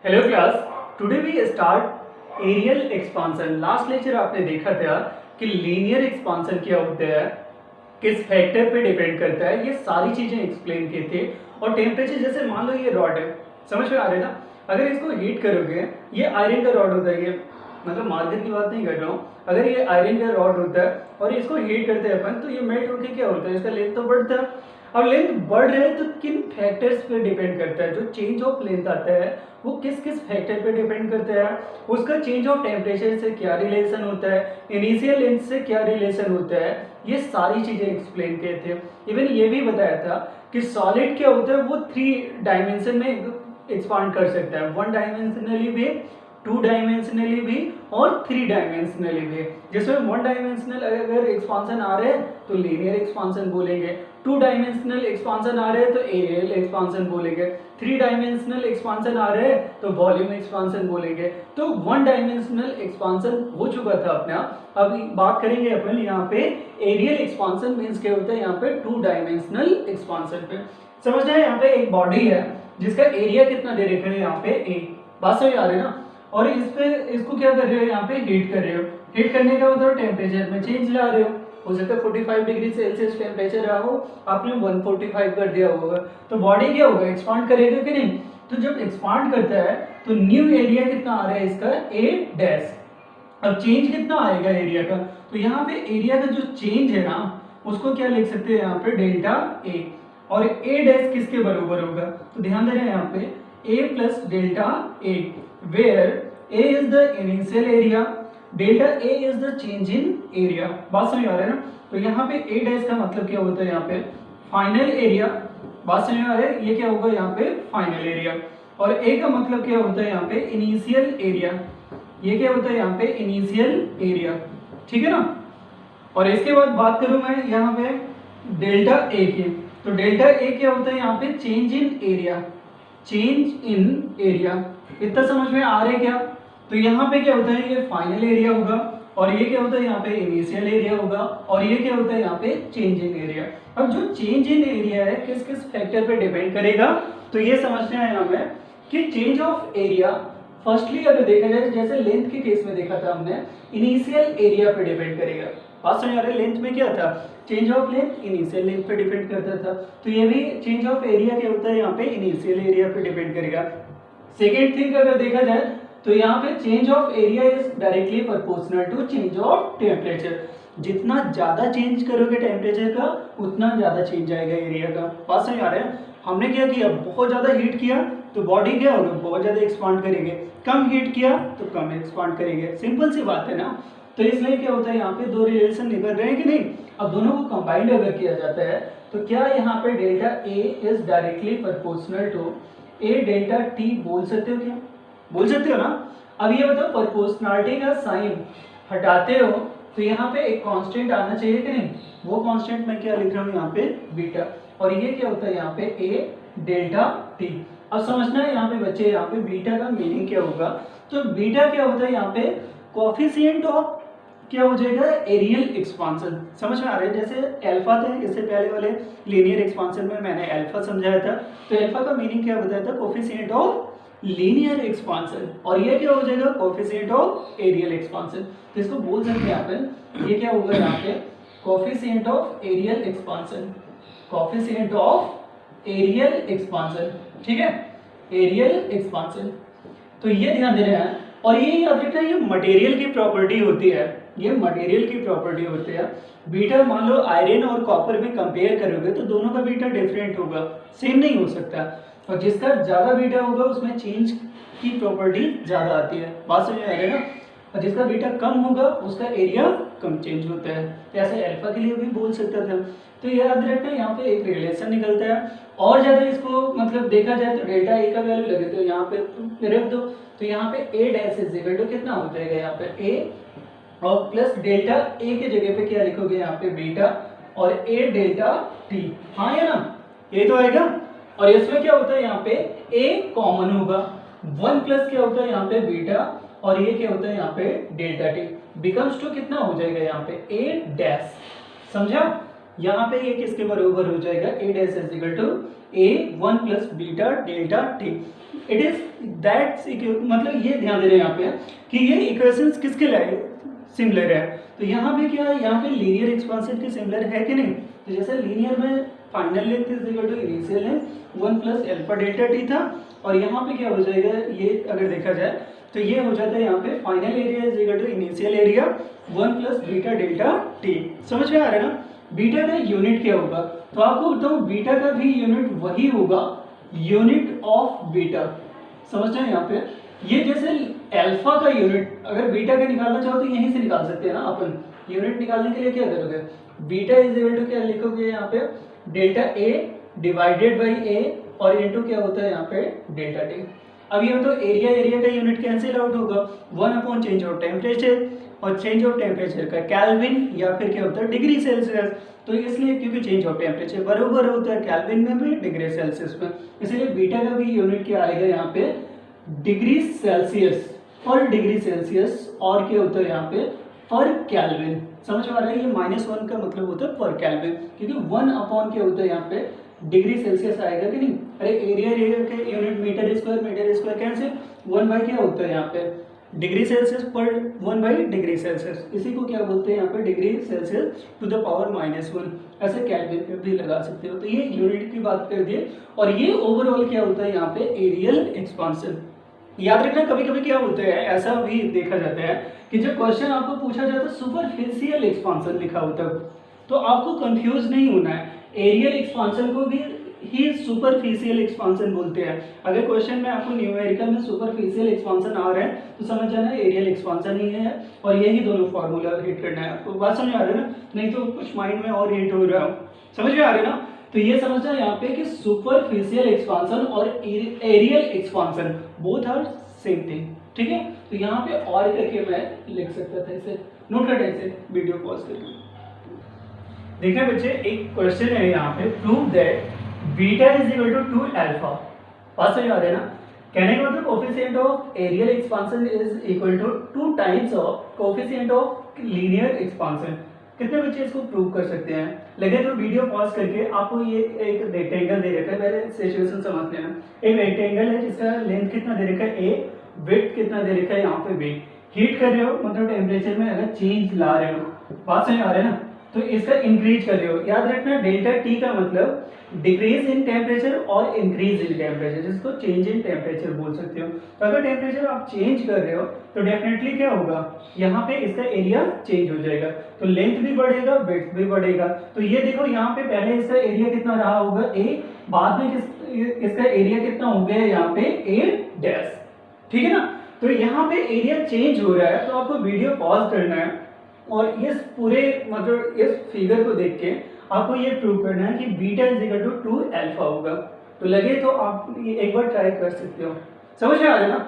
Hello class, today we start areal expansion. Last lecture आपने देखा था कि लीनियर एक्सपांसन क्या होता है, किस फैक्टर पे डिपेंड करता है, ये सारी चीजें एक्सप्लेन किए थे। और टेम्परेचर जैसे मान लो ये रॉड है, समझ में आ रहा है ना। अगर इसको हीट करोगे, ये आयरन का रॉड होता है, ये मतलब मार्कर की बात नहीं कर रहा हूँ। अगर ये आयरन का रॉड होता है और इसको हीट करते हैं अपन, तो ये मेल्ट होकर क्या होता है, इसका लेंथ तो बढ़ता है। अब लेंथ बढ़ रहा है तो किन फैक्टर्स पे डिपेंड करता है। जो चेंज ऑफ लेंथ आता है वो किस किस फैक्टर पे डिपेंड करता है। उसका चेंज ऑफ टेम्परेचर से क्या रिलेशन होता है, इनिशियल लेंथ से क्या रिलेशन होता है, ये सारी चीजें एक्सप्लेन किए थे। इवन ये भी बताया था कि सॉलिड क्या होता है, वो 3 डायमेंशन में एक्सपांड कर सकता है, 1 डायमेंशनली भी, 2 डायमेंशनली भी और 3 डायमेंशनली भी। जिसमें 1 डायमेंशनल अगर एक्सपांसन आ रहे हैं तो लीनियर एक्सपांसन बोलेंगे, 2 डायमेंशनल एक्सपांसन आ रहे हैं तो एरियल एक्सपांसन बोलेंगे, 3 डायमेंशनल एक्सपांसन आ रहे हैं तो वॉल्यूम एक्सपांसन बोलेंगे। तो 1 डायमेंशनल एक्सपांसन हो चुका था अपना। अब बात करेंगे अपन यहाँ पे एरियल एक्सपांसन मींस क्या होता है, यहाँ पे 2 डायमेंशनल एक्सपांसन पे। समझना है, यहाँ पे एक बॉडी है जिसका एरिया कितना दे रखे हैं, यहाँ पे ए, बात समझ आ रही है ना। और इस पे इसको क्या कर रहे हो, यहाँ पे हीट कर रहे हो। हीट करने का मतलब टेम्परेचर में चेंज ला रहे हो सकता है 45 डिग्री सेल्सियस टेम्परेचर रहा हो, आपने 145 कर दिया होगा, तो बॉडी क्या होगा, एक्सपांड करेगा कि नहीं। तो जब एक्सपांड करता है तो न्यू एरिया कितना आ रहा है इसका, ए डैश। अब चेंज कितना आएगा एरिया का, तो यहाँ पे एरिया का जो चेंज है ना, उसको क्या लिख सकते हैं यहाँ पे, डेल्टा ए। और ए डैश किसके बराबर होगा, तो ध्यान दे रहे हैं यहाँ पे A plus delta A, where A is the initial area, delta A is the change in area. बात समझ आ रहा है ना। तो यहाँ पे ए डैश का मतलब क्या होता है, यहाँ पे फाइनल एरिया। बात समझ आ रहा है, ये क्या होगा यहाँ पे फाइनल एरिया। और ए का मतलब क्या होता है यहाँ पे, इनिशियल एरिया। ये क्या होता है यहाँ पे, इनिशियल एरिया, ठीक है ना। और इसके बाद बात करूं मैं यहाँ पे डेल्टा ए की, तो डेल्टा ए क्या होता है यहाँ पे, change in area. Change in area, इतना समझ में आ रहा है क्या। तो यहाँ पे क्या होता है, ये फाइनल एरिया होगा, और ये क्या होता है यहाँ पे, इनिशियल एरिया होगा, और ये क्या होता है यहाँ पे, चेंज इन एरिया। अब जो चेंज इन एरिया है किस किस फैक्टर पे डिपेंड करेगा, तो ये समझना है हमें कि चेंज ऑफ एरिया फर्स्टली अगर देखा जाए, जैसे लेंथ के केस में देखा था हमने, इनिशियल एरिया पे डिपेंड करेगा। बात समझ आ रहा है, लेंथ में क्या था, change of length initial length पे डिपेंड करता था। तो ये भी चेंज ऑफ एरिया क्या होता है, यहाँ पे इनिशियल एरिया पे डिपेंड करेगा। सेकेंड थिंग अगर देखा जाए तो यहाँ पे change of area is directly proportional to change of temperature. जितना ज्यादा चेंज करोगे टेम्परेचर का, उतना ज्यादा चेंज आएगा एरिया का। बात समझ आ रहा है। हमने क्या किया, बहुत ज्यादा हीट किया तो बॉडी क्या होगा, बहुत ज्यादा एक्सपांड करेंगे, कम हीट किया तो कम एक्सपांड करेंगे। सिंपल सी बात है ना। तो इसलिए क्या होता है, यहाँ पे दो रिलेशन निकल रहे हैं कि नहीं। अब दोनों को कंबाइंड अगर किया जाता है तो क्या यहाँ पे delta A is directly proportional to A delta T बोल सकते हो, क्या बोल सकते हो ना। अब ये बताओ, प्रोपोर्शनलिटी का साइन हटाते हो तो यहाँ पे एक कांस्टेंट आना चाहिए कि नहीं। वो कांस्टेंट मैं क्या लिख रहा हूँ यहाँ पे, बीटा। और ये क्या होता है यहाँ पे, ए डेल्टा टी। अब समझना है यहाँ पे बच्चे, यहाँ पे बीटा का मीनिंग क्या होगा। तो बीटा क्या होता है यहाँ पे, कोफिशिएंट ऑफ क्या हो जाएगा, एरियल एक्सपांशन। समझ में आ रहा है। जैसे अल्फा थे, इससे पहले वाले लीनियर एक्सपांशन में मैंने अल्फा समझाया था। तो अल्फा का मीनिंग क्या बताया था, कोफिशिएंट ऑफ लीनियर एक्सपांशन। और ये क्या हो जाएगा, कोफिशिएंट ऑफ एरियल एक्सपांशन। तो इसको बोल सकते हैं आप, ये क्या होगा यहाँ पे, coefficient of areal expansion. Coefficient of areal expansion, ठीक है, एरियल एक्सपांशन। तो ये ध्यान दे रहे हैं। और ये याद रखना, ये मटेरियल की प्रॉपर्टी होती है, ये मटेरियल की प्रॉपर्टी होती है। बीटा मान लो आयरन और कॉपर में कंपेयर करोगे तो दोनों का बीटा डिफरेंट होगा, सेम नहीं हो सकता। और जिसका ज्यादा बीटा होगा उसमें चेंज की प्रॉपर्टी ज्यादा आती है। बात समझ में आ रही है ना। और जिसका बीटा कम होगा उसका एरिया कम चेंज होता है। ऐसे अल्फा के लिए भी बोल सकता था। तो याद रखना, यहाँ पे एक रिलेशन निकलता है। और ज्यादा इसको मतलब देखा जाए तो डेल्टा ए का वैल्यू लगे तो यहाँ पे रख दो, तो यहाँ पे ए डैश इज इक्वल टू कितना हो जाएगा, यहाँ पे ए और प्लस डेल्टा ए के जगह पे क्या लिखोगे, यहाँ पे बीटा और ए डेल्टा टी। हाँ या ना, ये तो आएगा। और इसमें क्या होता है, यहाँ पे ए कॉमन होगा, 1 प्लस क्या होता है यहाँ पे बीटा, और ये क्या होता है यहाँ पे डेल्टा टी, बिकम्स टू कितना हो जाएगा यहाँ पे ए डैश। समझा। यहाँ पे ये किसके बराबर हो जाएगा, A dash is equal to A 1 plus beta delta T. It is that's मतलब ये ध्यान दे रहे हैं यहाँ पे कि ये इक्वेशंस किसके लिए सिमिलर है। तो यहाँ पे क्या है, यहाँ पे लीनियर एक्सपांशन के सिमिलर है कि नहीं। तो जैसे लीनियर में final length is equal to initial length 1 plus alpha delta T था, और यहाँ पे क्या हो जाएगा, ये अगर देखा जाए तो ये हो जाता है यहाँ पे final area is equal to initial area 1 plus beta delta T. समझ में आ रहा है ना। बीटा का यूनिट क्या होगा, तो आपको बताऊं बीटा का भी यूनिट वही होगा, यूनिट ऑफ बीटा। समझ रहे हैं यहाँ पे, ये जैसे अल्फा का यूनिट अगर बीटा का निकालना चाहो तो यहीं से निकाल सकते हैं ना अपन। यूनिट निकालने के लिए क्या करोगे, बीटा इज इक्वल टू क्या लिखोगे यहाँ पे, डेल्टा ए डिवाइडेड बाई ए और इनटू क्या होता है यहाँ पे डेल्टा टी। अब ये तो एरिया का यूनिट कैंसिल आउट होगा, 1 अपॉन चेंज ऑफ टेम्परेचर, और चेंज ऑफ टेम्परेचर का केल्विन या फिर क्या होता है डिग्री सेल्सियस। तो इसलिए क्योंकि चेंज ऑफ टेम्परेचर बराबर होता है केल्विन में भी डिग्री सेल्सियस में, इसलिए बीटा का भी यूनिट क्या आएगा यहाँ पे डिग्री सेल्सियस पर डिग्री सेल्सियस, और क्या होता है यहाँ पे पर केल्विन। समझ में आ रहा है, ये -1 का मतलब होता है पर केल्विन, क्योंकि 1 अपॉन क्या होता है यहाँ पे डिग्री सेल्सियस आएगा कि नहीं। अरे एरिया के unit metre square cancel, 1 by क्या होता है यहाँ पे डिग्री सेल्सियस पर 1 बाई डिग्री सेल्सियस, इसी को क्या बोलते हैं यहाँ पे degree Celsius to the power -1। ऐसे केल्विन पे भी लगा सकते हो। तो ये यूनिट की बात कर दिए, और ये ओवरऑल क्या होता है यहाँ पे एरियल एक्सपांशन। याद रखना कभी कभी क्या होता है, ऐसा भी देखा जाता है कि जब क्वेश्चन आपको पूछा जाता है सुपरफिशियल एक्सपांशन लिखा होता है, तो आपको कंफ्यूज नहीं होना है। एरियल एक्सपांशन को भी ही सुपरफिशियल एक्सपांशन बोलते हैं। अगर क्वेश्चन में आपको न्यूमेरिकल में सुपरफिशियल एक्सपांशन आ रहा है तो समझ जाना एरियल एक्सपांशन ही है, और यही दोनों फार्मूला हिट करना है आपको। बात समझ आ रही है ना, नहीं तो कुछ माइंड में और हिट हो रहा हो। समझ में आ रही है ना। तो ये समझना यहाँ पे कि सुपरफिशियल एक्सपांशन और areal expansion both are same thing. ठीक है, तो यहाँ पे और करके मैं लिख सकता था, इसे नोट करना, इसे वीडियो पॉज करके देखना बच्चे। एक क्वेश्चन है यहाँ पे, prove that beta is equal to 2 alpha. बात समझ आ रहा है ना। कहने का मतलब coefficient of areal expansion is equal to 2 times of coefficient of linear expansion. कितने बच्चे इसको प्रूव कर सकते हैं। लगे तो वीडियो पॉज करके आपको ये एक रेक्टेंगल दे रखा है, पहले सिचुएशन समझ लेना। एक रेक्टेंगल है जिसका लेंथ कितना दे रखा है a, विड्थ कितना दे रखा है यहाँ पे b। हीट कर रहे हो मतलब टेम्परेचर में अगर चेंज ला रहे हो, बात समझ आ रहा है ना, तो इसका इंक्रीज कर रहे हो। याद रखना डेल्टा टी का मतलब डिक्रीज इन टेम्परेचर और इंक्रीज इन टेम्परेचर, जिसको चेंज इन टेम्परेचर बोल सकते हो। तो अगर टेम्परेचर आप चेंज कर रहे हो तो डेफिनेटली क्या होगा, यहाँ पे इसका एरिया चेंज हो जाएगा, तो लेंथ भी बढ़ेगा विड्थ भी बढ़ेगा। तो ये देखो यहाँ पे पहले इसका एरिया कितना रहा होगा a, बाद में इसका एरिया कितना हो गया यहाँ पे a डैश। ठीक है ना। तो यहाँ पे एरिया चेंज हो रहा है, तो आपको वीडियो पॉज करना है और इस पूरे मतलब इस फिगर को देख के आपको ये प्रूव करना है कि beta is equal to 2 alpha होगा। तो लगे तो आप ये एक बार ट्राई कर सकते हो। समझ में आ रहा है ना।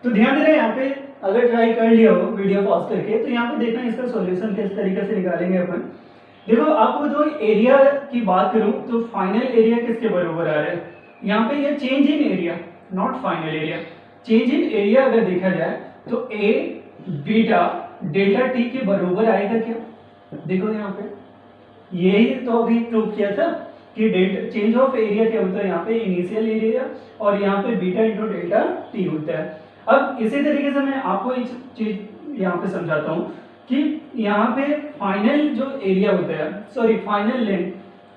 तो ध्यान देना यहाँ पे, अगर ट्राई कर लिया हो वीडियो पॉज करके, तो यहाँ पे देखना इसका सॉल्यूशन किस तरीके से निकालेंगे अपन। देखो आपको तो एरिया की बात करूं तो फाइनल एरिया किसके बराबर आ रहा है, यहाँ पे ये change in area not final area. Change in area अगर देखा जाए तो ए बीटा डेल्टा टी के बराबर आएगा क्या। देखो यहाँ पे यही तो अभी प्रूव किया था कि डेल्टा चेंज ऑफ एरिया क्या होता है, यहाँ पे इनिशियल एरिया और यहाँ पे बीटा इंटू डेल्टा टी होता है। अब इसी तरीके से मैं आपको एक चीज यहाँ पे समझाता हूँ कि यहाँ पे फाइनल जो एरिया होता है, सॉरी फाइनल लेंथ,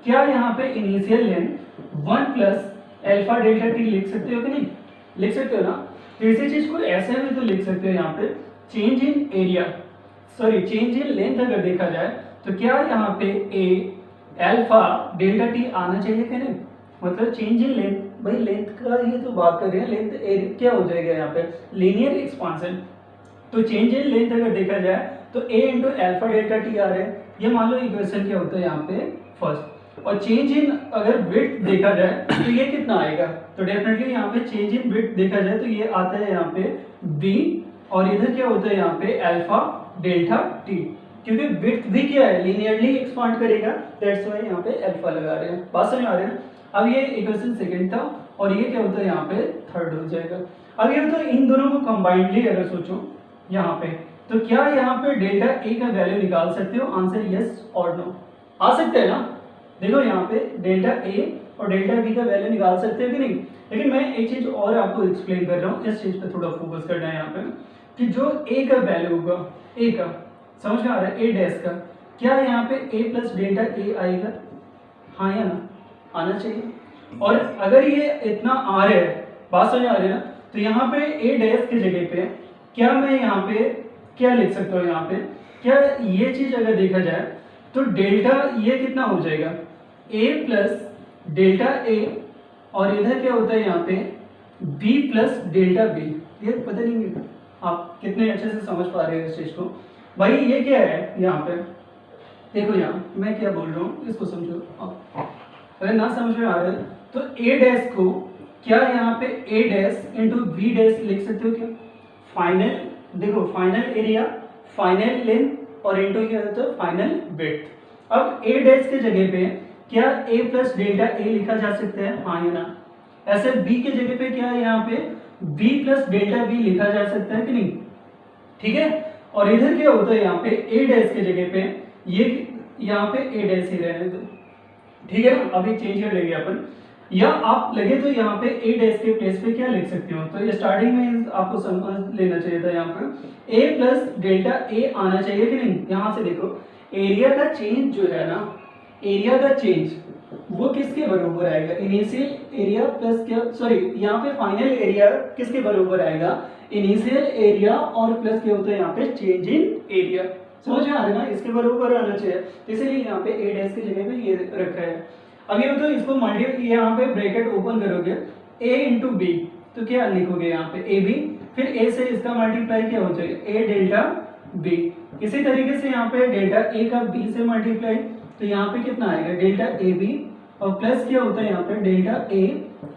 क्या यहाँ पे initial length 1 plus alpha delta T लिख सकते हो कि नहीं, लिख सकते हो ना। तो इसी चीज को ऐसे में तो लिख सकते हो यहाँ पे change in area, sorry change in length अगर देखा जाए तो क्या यहाँ पे ए अल्फा डेल्टा टी आना चाहिए कि नहीं, मतलब चेंज इन लेंथ, भाई लेंथ का ही तो बात कर रहे हैं, लेंथ क्या हो जाएगा यहाँ पे लीनियर एक्सपांशन। तो चेंज इन लेंथ अगर देखा जाए तो a into alpha delta T आ रहा है, ये मान लो इक्वेशन क्या होता है यहाँ पे फर्स्ट। और चेंज इन अगर विड्थ देखा जाए तो ये कितना आएगा, तो डेफिनेटली यहाँ पे चेंज इन विड्थ देखा जाए तो ये आता है यहाँ पे b, और इधर क्या होता है यहाँ पे अल्फा डेल्टा टी, क्योंकि विड्थ भी क्या है लीनियरली एक्सपांड करेगा, दैट्स व्हाई यहाँ पे अल्फा लगा रहे हैं। बात समझ आ रही है। अब ये इक्वेशन सेकंड था और ये क्या होता है यहाँ पे थर्ड हो जाएगा। अब ये तो इन दोनों को कंबाइंडली अगर सोचो यहाँ पे, तो क्या यहाँ पे डेल्टा ए का वैल्यू निकाल सकते हो, आंसर यस और नो आ सकते हैं ना। देखो यहाँ पे डेल्टा ए और डेल्टा बी का वैल्यू निकाल सकते हो कि नहीं। लेकिन मैं एक चीज़ और आपको एक्सप्लेन कर रहा हूँ, इस चीज़ पे थोड़ा फोकस करना है यहाँ पे, कि जो ए का वैल्यू होगा, ए का समझ में आ रहा है, ए डैश का, क्या यहाँ पे ए प्लस डेल्टा ए आएगा, हाँ या ना, आना चाहिए। और अगर ये इतना आ रहा है, बात समझ आ रही है ना, तो यहाँ पे ए डैश की जगह पे क्या मैं यहाँ पे क्या लिख सकता हूँ, यहाँ पे क्या ये चीज अगर देखा जाए तो डेल्टा ये कितना हो जाएगा, ए प्लस डेल्टा ए, और इधर क्या होता है यहाँ पे बी प्लस डेल्टा बी। ये पता नहीं आप कितने अच्छे से समझ पा रहे हैं इस चीज को। भाई ये क्या है यहाँ पे, देखो यहाँ मैं क्या बोल रहा हूँ इसको समझो आप। अगर ना समझ में आ रहा है तो ए डैश को क्या यहाँ पे ए डैश इंटू बी डैश लिख सकते हो क्या, फाइनल, देखो फाइनल एरिया, फाइनल लेंथ और इंटू क्या होता है फाइनल विड्थ। अब ए डैश के जगह पे क्या ए प्लस डेल्टा ए लिखा जा सकता है, हाँ या ना। ऐसे बी के जगह पे क्या है यहाँ पे बी प्लस डेल्टा बी लिखा जा सकता है कि नहीं, ठीक है। और इधर क्या होता है यहाँ पे ए डैश के जगह पे ये यहाँ पे ए डैश ही रहने दो, ठीक है ना। अभी चेंज कर लेंगे अपन, या आप लगे तो यहाँ पे ए डैश के प्लेस पे क्या लिख सकते हो, तो ये स्टार्टिंग में आपको समझ लेना चाहिए था, यहाँ पे ए प्लस डेल्टा ए आना चाहिए कि नहीं। यहाँ से देखो एरिया का चेंज जो है ना, एरिया का चेंज वो किसके बराबर आएगा, इनिशियल एरिया प्लस क्या, सॉरी यहाँ पे फाइनल एरिया किसके बराबर आएगा, इनिशियल एरिया और प्लस क्या होता है यहाँ पे चेंज इन एरिया। समझ में आ रहा है ना, इसके बराबर आना चाहिए, इसलिए यहाँ पे ए डैश की जगह पे ये रखा है। अब ये तो इसको मल्टी यहाँ पे ब्रैकेट ओपन करोगे a इंटू बी, तो क्या लिखोगे यहाँ पे ए बी, फिर a से इसका मल्टीप्लाई क्या हो जाएगा a डेल्टा b। इसी तरीके से यहाँ पे डेल्टा a का b से मल्टीप्लाई, तो यहाँ पे कितना आएगा डेल्टा ए बी, और प्लस क्या होता है यहाँ पे डेल्टा a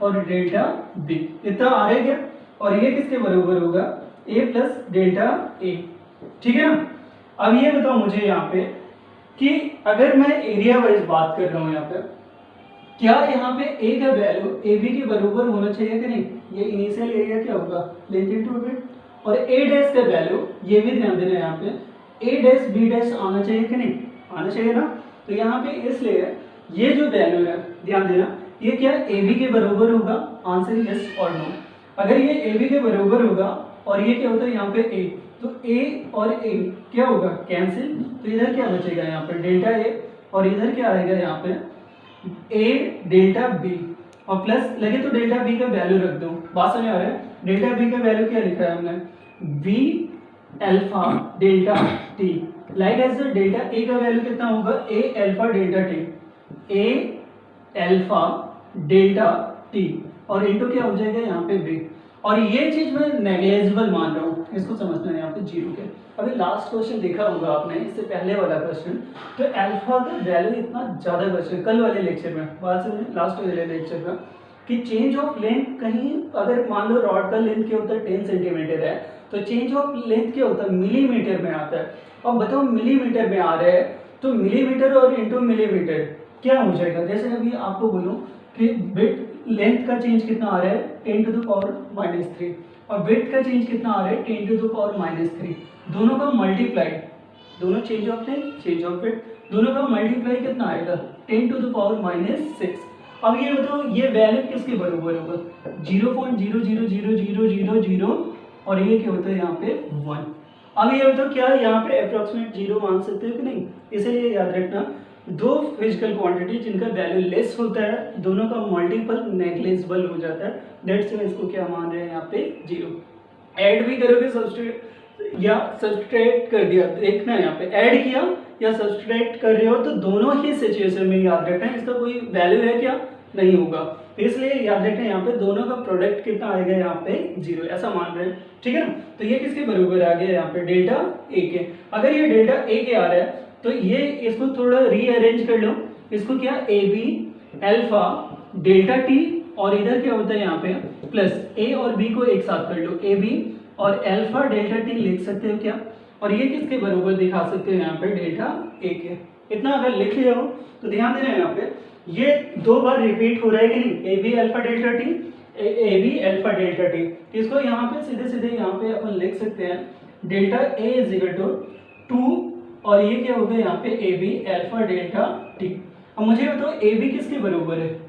और डेल्टा b, इतना आ रहा है क्या। और ये किसके बराबर होगा a प्लस डेल्टा a, ठीक है ना। अब ये बताओ मुझे यहाँ पे कि अगर मैं एरिया वाइज बात कर रहा हूँ यहाँ पे, क्या यहाँ पे a का वैल्यू ए बी के बराबर होना चाहिए कि नहीं, ये इनिशियल एरिया क्या होगा लेंथ इनटू विड्थ, और a डैश का वैल्यू ये भी ध्यान देना है यहाँ पे a डैश b डैश आना चाहिए कि नहीं, आना चाहिए ना। तो यहाँ पे इसलिए ये जो वैल्यू है ध्यान देना, ये क्या ए बी के बराबर होगा, आंसर यस और नो। अगर ये ए बी के बराबर होगा और ये क्या होता है यहाँ पे a, तो a और a क्या होगा कैंसिल, तो इधर क्या बचेगा यहाँ पे डेल्टा a, और इधर क्या आएगा यहाँ पे a डेल्टा b, और प्लस लगे तो डेल्टा b का वैल्यू रख दो। बात समझ आ रहा है, डेल्टा b का वैल्यू क्या लिखा है हमने v alpha delta t, like as delta a का वैल्यू कितना होगा a alpha delta t, a alpha delta t, और इनटू क्या हो जाएगा यहाँ पे b। और ये चीज मैं नेग्लिजिबल मान रहा हूँ, इसको समझना है यहाँ पे जीरो के। अभी लास्ट क्वेश्चन देखा होगा आपने, इससे पहले वाला क्वेश्चन, तो अल्फा का वैल्यू इतना ज्यादा क्वेश्चन कल वाले लेक्चर में, बात समझे लास्ट वाले लेक्चर में, कि चेंज ऑफ लेंथ कहीं अगर मान लो रॉड का लेंथ क्या होता है 10 सेंटीमीटर है, तो चेंज ऑफ लेंथ क्या होता है मिलीमीटर में आता है। अब बताओ मिलीमीटर में आ रहा है, तो मिलीमीटर और इंटू मिलीमीटर क्या हो जाएगा। जैसे अभी आपको बोलूँ कि विड्थ लेंथ का चेंज कितना आ रहा है 10 टू द पावर -3, और विड्थ का चेंज कितना आ रहा है 10 टू द पावर -3, दोनों का मल्टीप्लाई, दोनों change of length change of width, दोनों का मल्टीप्लाई कितना आएगा 10 टू द पावर -6। अब ये बताओ ये वैल्यू किसके बराबर होगा 0.000000, और ये क्या होता है यहाँ पे 1। अब ये बताओ क्या यहाँ पे अप्रोक्सीमेट 0 मान सकते हो कि नहीं, इसलिए याद रखना दो फिजिकल क्वांटिटी जिनका वैल्यू लेस होता है दोनों का मल्टीपल नेग्लिजिबल हो जाता है, दैट्स व्हाई इसको क्या मान रहे हैं यहाँ पे 0। ऐड भी करोगे सब्स्टिट्यूट या सब्सट्रैक्ट कर दिया, देखना है यहाँ पे ऐड किया या सब्सट्रैक्ट कर रहे हो तो दोनों ही सिचुएशन में याद रखना है इसका कोई वैल्यू है क्या नहीं होगा, तो इसलिए याद रखना है यहाँ पे दोनों का प्रोडक्ट कितना आएगा यहाँ पे 0, ऐसा मान रहे हैं, ठीक है ना। तो ये किसके बराबर आ गया यहाँ पे डेल्टा ए के। अगर ये डेल्टा ए के आ रहा है तो ये इसको थोड़ा रीअरेंज कर लो, इसको क्या A B alpha delta T, और इधर क्या होता है यहाँ पे प्लस ए और बी को एक साथ कर लो ए बी और अल्फा डेल्टा टी लिख सकते हो क्या, और ये किसके बराबर दिखा सकते हो यहाँ पे डेल्टा ए के। इतना अगर लिख लिया हो तो ध्यान देना यहाँ पे ये 2 बार रिपीट हो रहा है कि नहीं, A B alpha delta T A B alpha delta T, इसको यहाँ पे सीधे सीधे यहाँ पे अपन लिख सकते हैं delta A is equal to 2, और ये क्या होगा यहाँ पे A B alpha delta T. अब मुझे बताओ ए बी किसके बराबर है,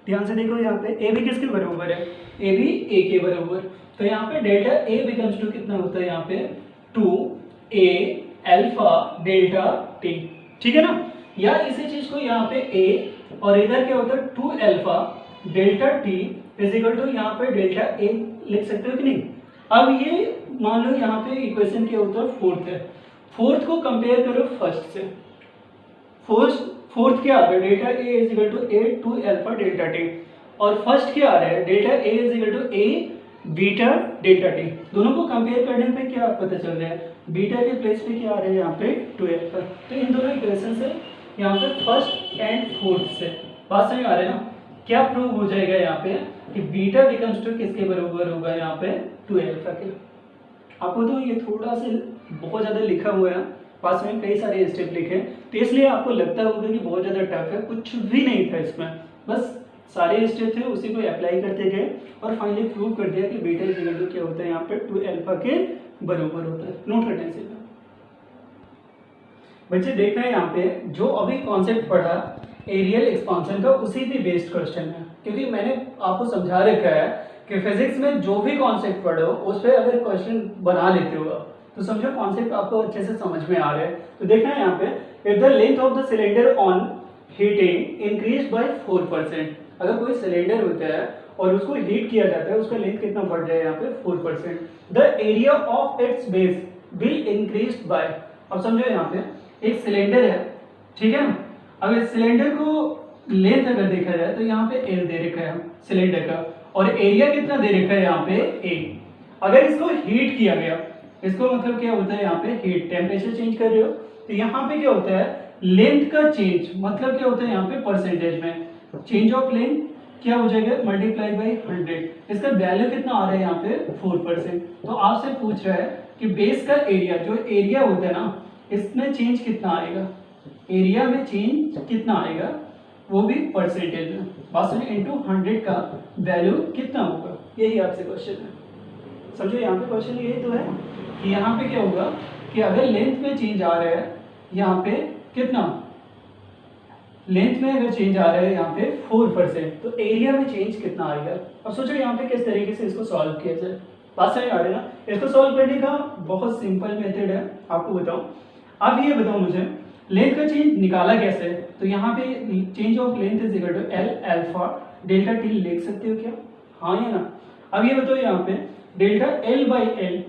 ध्यान से देखो यहाँ पे ए भी किसके बराबर है, ए भी ए के बराबर, तो यहाँ पे डेल्टा ए बिकम्स टू कितना होता है यहाँ पे 2a अल्फा डेल्टा टी, ठीक है ना। या इसी चीज को यहाँ पे ए और इधर क्या होता है 2 alpha delta T is equal to यहाँ पे डेल्टा ए लिख सकते हो कि नहीं। अब ये मान लो यहाँ पे इक्वेशन क्या होता है फोर्थ है, फोर्थ को कंपेयर करो फर्स्ट से, फोर्थ क्या आ रहा है delta A is equal to A 2 alpha delta T, और फर्स्ट क्या आ रहा है delta A is equal to A beta delta T. दोनों को कंपेयर करने पे क्या पता चल रहा है, बीटा के प्लेस पे क्या आ रहा है यहाँ पे 2 अल्फा। तो इन दोनों इक्वेशन से यहाँ पे फर्स्ट एंड फोर्थ से बात समझ आ रहा है ना, क्या प्रूव हो जाएगा यहाँ पे कि बीटा बिकम्स टू किसके बराबर होगा यहाँ पे 2 अल्फा के। आपको तो ये थोड़ा सा बहुत ज़्यादा लिखा हुआ है, पास में कई सारे स्टेप लिखे, तो इसलिए आपको लगता होगा कि बहुत ज़्यादा टफ है, कुछ भी नहीं था इसमें, बस सारे स्टेप थे उसी को अप्लाई करते गए और फाइनली प्रूव कर दिया कि बीटा इज इक्वल टू क्या होता है यहाँ पे 2 अल्फा के बराबर होता है। नोट करने से बच्चे देखना है यहाँ पे जो अभी कॉन्सेप्ट पढ़ा एरियल एक्सपांशन का, उसी पे बेस्ड क्वेश्चन है, क्योंकि मैंने आपको समझा रखा है कि फिजिक्स में जो भी कॉन्सेप्ट पढ़ो उस पर अगर क्वेश्चन बना लेते हो तो समझो कॉन्सेप्ट आपको अच्छे से समझ में आ रहा है। तो देखना है यहाँ पे if the length of the cylinder on heating increase by 4%, अगर कोई सिलेंडर होता है और उसको हीट किया जाता है उसका लेंथ कितना बढ़ जाए यहाँ पे 4%, the area of its base will increase by. अब समझो यहाँ पे एक सिलेंडर है, ठीक है ना, अब इस सिलेंडर को लेंथ अगर देखा जाए तो यहाँ पे एल दे रखा है सिलेंडर का, और एरिया कितना दे रखा है यहाँ पे ए। अगर इसको हीट किया गया, इसको मतलब क्या होता है यहाँ पे हीट, टेम्परेचर चेंज कर रहे हो, तो यहाँ पे क्या होता है लेंथ का चेंज, मतलब क्या होता है यहाँ पे परसेंटेज में चेंज ऑफ लेंथ क्या हो जाएगा मल्टीप्लाई बाई 100, इसका वैल्यू कितना आ रहा है यहाँ पे 4%। तो आपसे पूछ रहा है कि बेस का एरिया, जो एरिया होता है ना इसमें चेंज कितना आएगा, एरिया में चेंज कितना आएगा वो भी परसेंटेज में, बस इंटू 100 का वैल्यू कितना होगा, यही आपसे क्वेश्चन है। समझो यहाँ पे क्वेश्चन यही तो है कि यहाँ पे क्या होगा कि अगर लेंथ में चेंज आ रहा है यहाँ पे कितना, लेंथ में अगर चेंज आ रहा है यहाँ पे 4%, तो एरिया में चेंज कितना आएगा। अब सोचो यहाँ पे किस तरीके से इसको सॉल्व किया जाए, बात समझ आ रही है ना। इसको सॉल्व करने का बहुत सिंपल मेथड है, आपको बताऊं। अब ये बताओ मुझे लेंथ का चेंज निकाला कैसे, तो यहाँ पे change of length is equal to L alpha delta T लिख सकते हो क्या, हाँ या ना। अब ये बताओ यहाँ पे डेल्टा एल बाई एल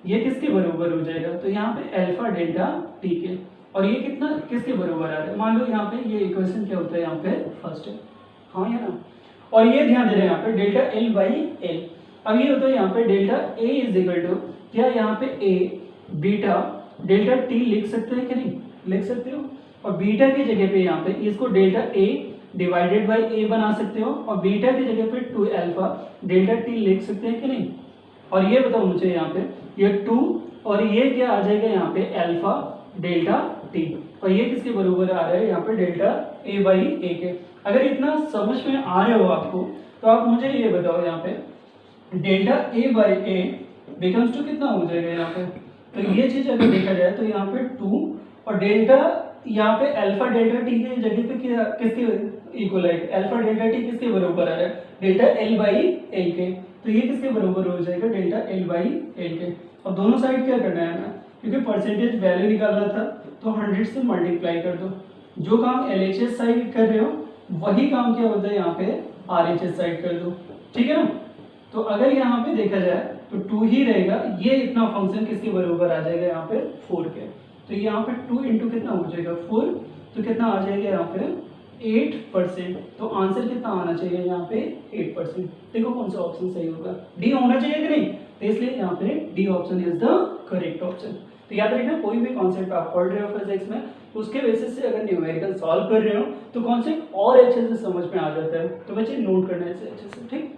ये किसके बराबर हो जाएगा, तो यहाँ पे अल्फा डेल्टा टी के, और ये कितना किसके बराबर आ रहा है, मान लो यहाँ पे ये इक्वेशन क्या होता है यहाँ पे फर्स्ट है, हाँ या ना। और ये ध्यान दे रहे हैं यहाँ पे डेल्टा एल बाई एल। अब ये होता है यहाँ पे delta A is equal to क्या, यहाँ पे ए बीटा डेल्टा टी लिख सकते हैं कि नहीं, लिख सकते हो, और बीटा की जगह पे यहाँ पे इसको डेल्टा ए डिवाइडेड बाई ए बना सकते हो, और बीटा की जगह पे 2 अल्फा डेल्टा टी लिख सकते हैं कि नहीं। और ये बताओ मुझे यहाँ पे ये 2 और ये क्या आ जाएगा यहाँ पे अल्फा डेल्टा टी, और ये किसके बराबर आ रहा है यहाँ पे डेल्टा ए बाई ए के। अगर इतना समझ में आ रहे हो आपको तो आप मुझे ये बताओ यहाँ पे delta A by A becomes to कितना हो जाएगा यहाँ पे, तो ये चीज अगर देखा जाए तो यहाँ पे 2 और डेल्टा यहाँ पे अल्फा डेल्टा टी की जगह पे किसके इक्वल है, अल्फा डेल्टा टी किसके बराबर आ रहा है डेल्टा एल बाई एल के, तो ये किसके बराबर हो जाएगा डेल्टा एल बाई एल के। अब दोनों साइड क्या करना है ना, क्योंकि परसेंटेज वैल्यू निकालना था तो 100 से मल्टीप्लाई कर दो, जो काम LHS साइड कर रहे हो वही काम क्या होता है यहाँ पे RHS साइड कर दो, ठीक है ना। तो अगर यहाँ पे देखा जाए तो 2 ही रहेगा, ये इतना फंक्शन किसके बराबर आ जाएगा यहाँ पे 4 के, तो यहाँ पे 2 इंटू कितना हो जाएगा 4, तो कितना आ जाएगा यहाँ पे 8%। तो आंसर कितना आना चाहिए यहाँ पे 8%। देखो कौन सा ऑप्शन सही होगा, डी होना चाहिए कि नहीं, तो इसलिए यहाँ पे D option is the correct option. तो याद रखना कोई भी कॉन्सेप्ट आप पढ़ रहे हो फिजिक्स में उसके बेसिस से अगर न्यूमेरिकल सॉल्व कर रहे हो तो कॉन्सेप्ट और अच्छे से समझ में आ जाता है, तो बच्चे नोट करना है इसे अच्छे से, ठीक।